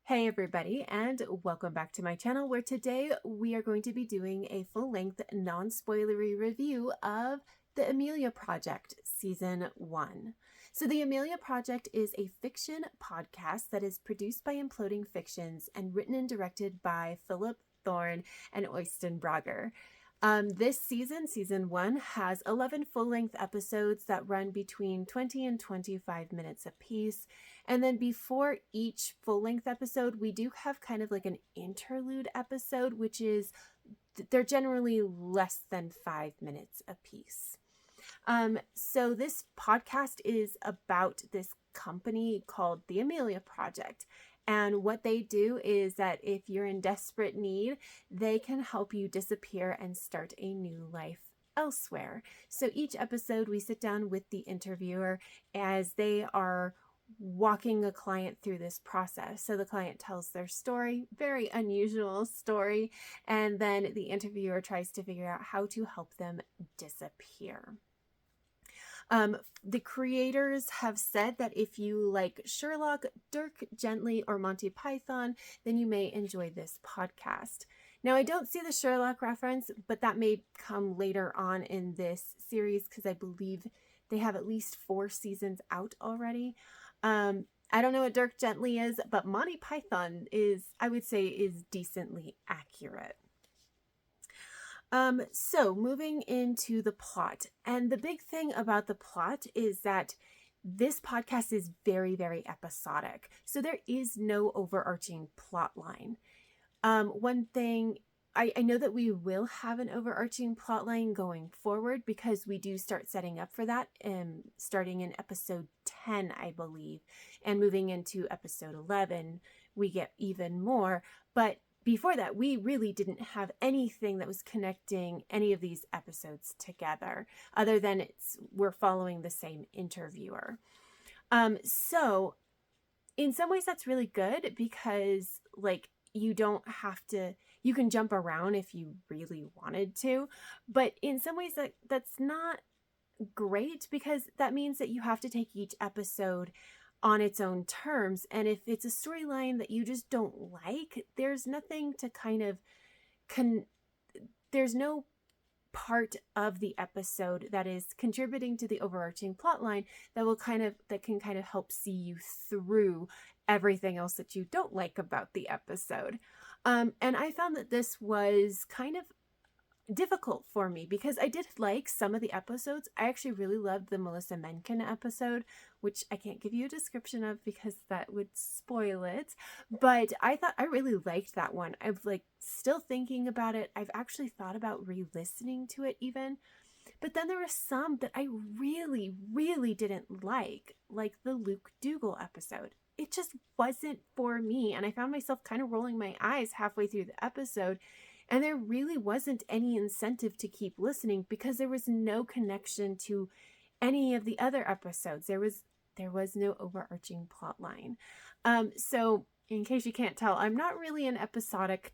Hey everybody, and welcome back to my channel where today we are going to be doing a full-length, non-spoilery review of the Amelia Project Season 1. So the Amelia Project is a fiction podcast that is produced by Imploding Fictions and written and directed by Philip Thorne and Oysten Brager. This season 1, has 11 full-length episodes that run between 20 and 25 minutes apiece. And then before each full-length episode, we do have kind of like an interlude episode, which is, they're generally less than 5 minutes apiece. So this podcast is about this company called the Amelia Project. And what they do is that if you're in desperate need, they can help you disappear and start a new life elsewhere. So each episode we sit down with the interviewer as they are walking a client through this process. So the client tells their story, very unusual story, and then the interviewer tries to figure out how to help them disappear. The creators have said that if you like Sherlock, Dirk Gently, or Monty Python, then you may enjoy this podcast. Now, I don't see the Sherlock reference, but that may come later on in this series because I believe they have at least 4 seasons out already. I don't know what Dirk Gently is, but Monty Python is, I would say, is decently accurate. So moving into the plot, and the big thing about the plot is that this podcast is very, very episodic. So there is no overarching plot line. One thing, I know that we will have an overarching plot line going forward because we do start setting up for that, starting in episode 10, I believe, and moving into episode 11, we get even more, but before that, we really didn't have anything that was connecting any of these episodes together, other than we're following the same interviewer. So in some ways that's really good because like you don't have to, you can jump around if you really wanted to, but in some ways that's not great because that means that you have to take each episode on its own terms. And if it's a storyline that you just don't like, there's nothing to kind of, there's no part of the episode that is contributing to the overarching plot line that can kind of help see you through everything else that you don't like about the episode. And I found that this was kind of difficult for me because I did like some of the episodes. I actually really loved the Melissa Mencken episode, which I can't give you a description of because that would spoil it, but I thought I really liked that one. I'm like still thinking about it. I've actually thought about re-listening to it even, but then there were some that I really, really didn't like the Luke Dougal episode. It just wasn't for me, and I found myself kind of rolling my eyes halfway through the episode. And there really wasn't any incentive to keep listening because there was no connection to any of the other episodes. There was no overarching plot line. So in case you can't tell, I'm not really an episodic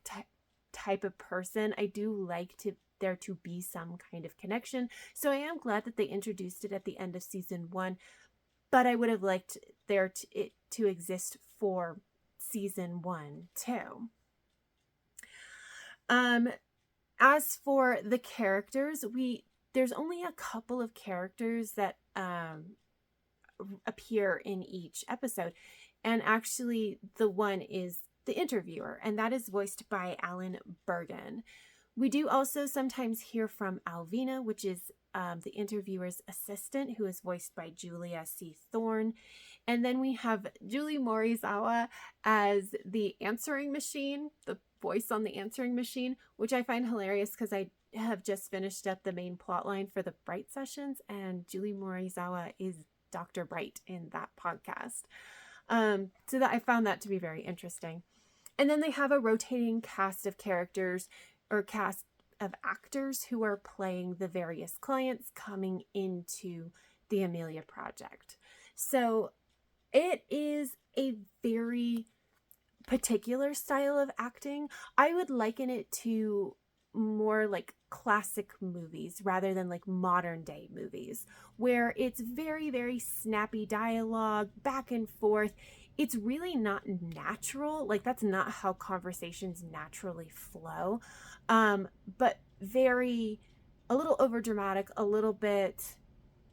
type of person. I do like there to be some kind of connection. So I am glad that they introduced it at the end of season 1, but I would have liked it to exist for season 1 too. As for the characters, there's only a couple of characters that appear in each episode, and actually the one is the interviewer, and that is voiced by Alan Bergen. We do also sometimes hear from Alvina, which is the interviewer's assistant, who is voiced by Julia C. Thorne. And then we have Julie Morizawa as the answering machine, the voice on the answering machine, which I find hilarious because I have just finished up the main plot line for the Bright sessions, and Julie Morizawa is Dr. Bright in that podcast. So that I found that to be very interesting. And then they have a rotating cast of characters or cast of actors who are playing the various clients coming into the Amelia Project. So it is a very particular style of acting. I would liken it to more like classic movies rather than like modern day movies, where it's very, very snappy dialogue back and forth. it's really not natural. Like, that's not how conversations naturally flow. But a little over dramatic, a little bit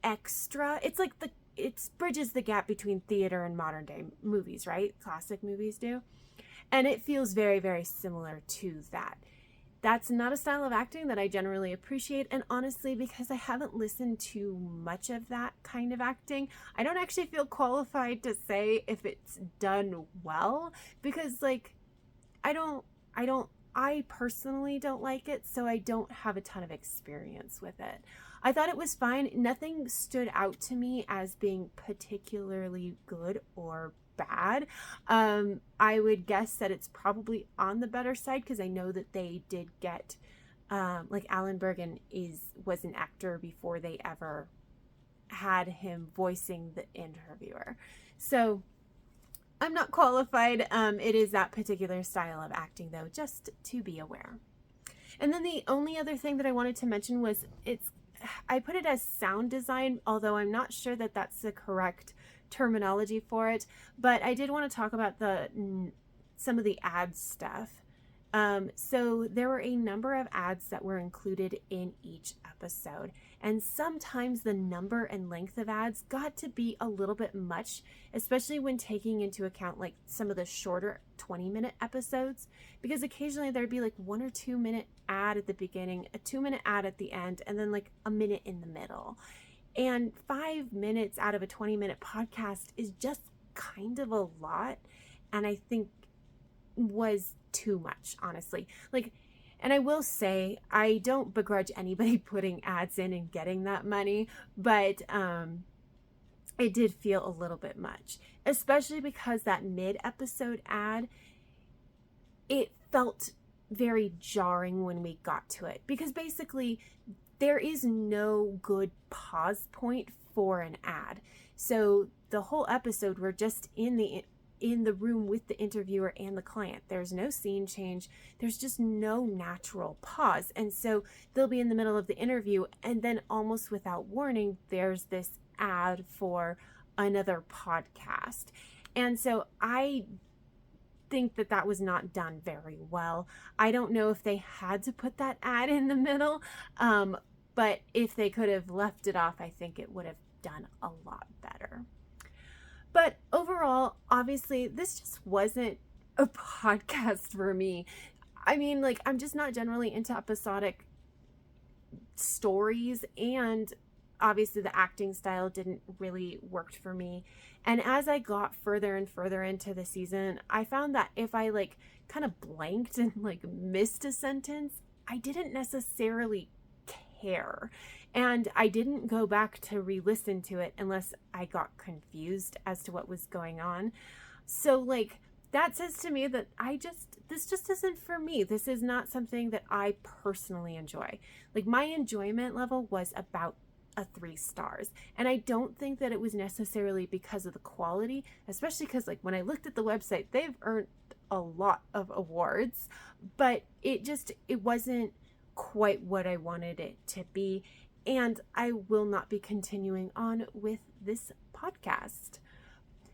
extra. It's like it bridges the gap between theater and modern day movies, right? Classic movies do. And it feels very, very similar to that. That's not a style of acting that I generally appreciate. And honestly, because I haven't listened to much of that kind of acting, I don't actually feel qualified to say if it's done well, because like, I personally don't like it, so I don't have a ton of experience with it. I thought it was fine. Nothing stood out to me as being particularly good or bad. I would guess that it's probably on the better side, because I know that they did get like Alan Bergen was an actor before they ever had him voicing the interviewer. So I'm not qualified. It is that particular style of acting, though, just to be aware. And then the only other thing that I wanted to mention was I put it as sound design, although I'm not sure that that's the correct terminology for it. But I did want to talk about some of the ad stuff. So there were a number of ads that were included in each episode, and sometimes the number and length of ads got to be a little bit much, especially when taking into account like some of the shorter 20-minute episodes, because occasionally there'd be like 1 or 2 minute ad at the beginning, a 2-minute ad at the end, and then like a minute in the middle. And 5 minutes out of a 20-minute podcast is just kind of a lot, and I think was too much, honestly. Like, and I will say, I don't begrudge anybody putting ads in and getting that money, but it did feel a little bit much, especially because that mid-episode ad, it felt very jarring when we got to it, because basically there is no good pause point for an ad. So the whole episode, we're just in the room with the interviewer and the client. There's no scene change. There's just no natural pause. And so they'll be in the middle of the interview, and then almost without warning, there's this ad for another podcast. And so I think that was not done very well. I don't know if they had to put that ad in the middle, but if they could have left it off, I think it would have done a lot better. But overall, obviously, this just wasn't a podcast for me. I mean, like, I'm just not generally into episodic stories, and obviously the acting style didn't really work for me. And as I got further and further into the season, I found that if I like kind of blanked and like missed a sentence, I didn't necessarily care. And I didn't go back to re-listen to it unless I got confused as to what was going on. So like, that says to me that this just isn't for me. This is not something that I personally enjoy. Like, my enjoyment level was about a 3 stars. And I don't think that it was necessarily because of the quality, especially because like when I looked at the website, they've earned a lot of awards, but it wasn't quite what I wanted it to be. And I will not be continuing on with this podcast.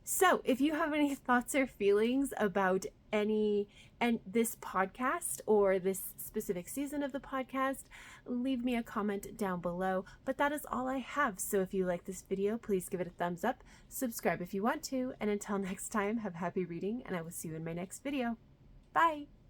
So if you have any thoughts or feelings about this podcast or this specific season of the podcast, leave me a comment down below. But that is all I have. So if you like this video, please give it a thumbs up, subscribe if you want to, and until next time, have happy reading, and I will see you in my next video. Bye!